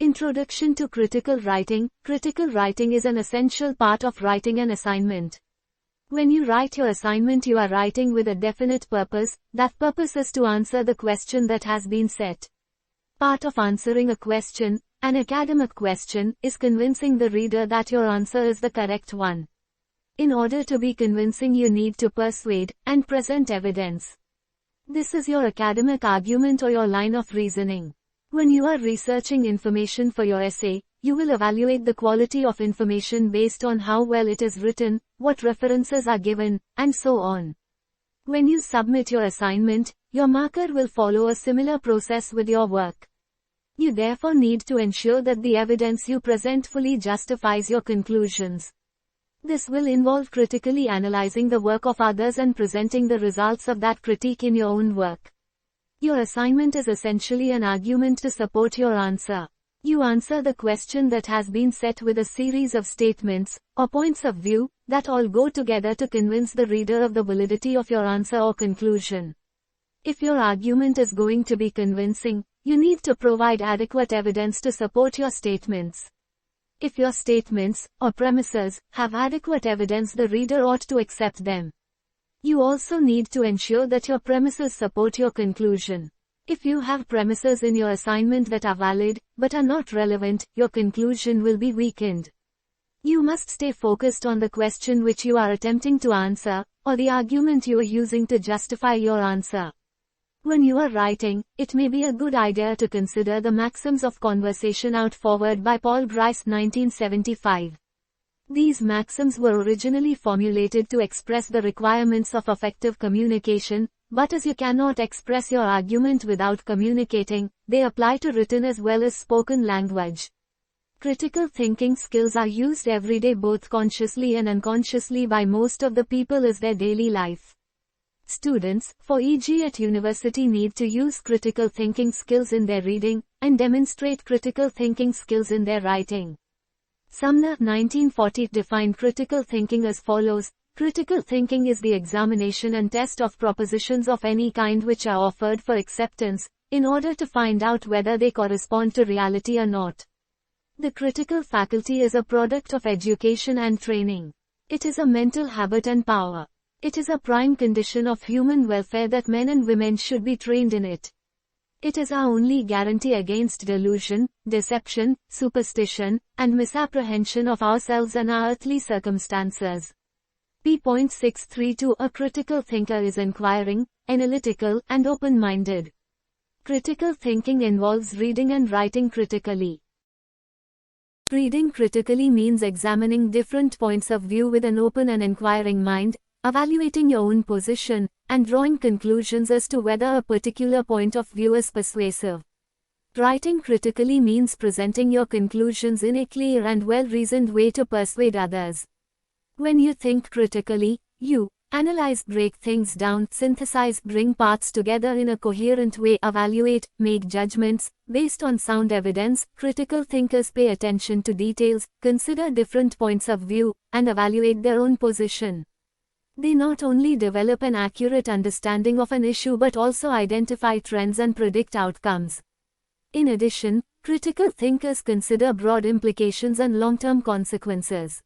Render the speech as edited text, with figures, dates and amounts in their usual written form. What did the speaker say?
Introduction to Critical Writing. Critical writing is an essential part of writing an assignment. When you write your assignment, you are writing with a definite purpose. That purpose is to answer the question that has been set. Part of answering a question, an academic question, is convincing the reader that your answer is the correct one. In order to be convincing, you need to persuade and present evidence. This is your academic argument or your line of reasoning. When you are researching information for your essay, you will evaluate the quality of information based on how well it is written, what references are given, and so on. When you submit your assignment, your marker will follow a similar process with your work. You therefore need to ensure that the evidence you present fully justifies your conclusions. This will involve critically analyzing the work of others and presenting the results of that critique in your own work. Your assignment is essentially an argument to support your answer. You answer the question that has been set with a series of statements, or points of view, that all go together to convince the reader of the validity of your answer or conclusion. If your argument is going to be convincing, you need to provide adequate evidence to support your statements. If your statements, or premises, have adequate evidence, the reader ought to accept them. You also need to ensure that your premises support your conclusion. If you have premises in your assignment that are valid, but are not relevant, your conclusion will be weakened. You must stay focused on the question which you are attempting to answer, or the argument you are using to justify your answer. When you are writing, it may be a good idea to consider the maxims of conversation out forward by Paul Grice 1975. These maxims were originally formulated to express the requirements of effective communication, but as you cannot express your argument without communicating, they apply to written as well as spoken language. Critical thinking skills are used every day both consciously and unconsciously by most of the people as their daily life. Students, for e.g. at university, need to use critical thinking skills in their reading, and demonstrate critical thinking skills in their writing. Sumner 1940 defined critical thinking as follows: critical thinking is the examination and test of propositions of any kind which are offered for acceptance, in order to find out whether they correspond to reality or not. The critical faculty is a product of education and training. It is a mental habit and power. It is a prime condition of human welfare that men and women should be trained in it. It is our only guarantee against delusion, deception, superstition, and misapprehension of ourselves and our earthly circumstances. p.632 A critical thinker is inquiring, analytical, and open-minded. Critical thinking involves reading and writing critically. Reading critically means examining different points of view with an open and inquiring mind, evaluating your own position, and drawing conclusions as to whether a particular point of view is persuasive. Writing critically means presenting your conclusions in a clear and well-reasoned way to persuade others. When you think critically, you analyze, break things down, synthesize, bring parts together in a coherent way, evaluate, make judgments based on sound evidence. Critical thinkers pay attention to details, consider different points of view, and evaluate their own position. They not only develop an accurate understanding of an issue but also identify trends and predict outcomes. In addition, critical thinkers consider broad implications and long-term consequences.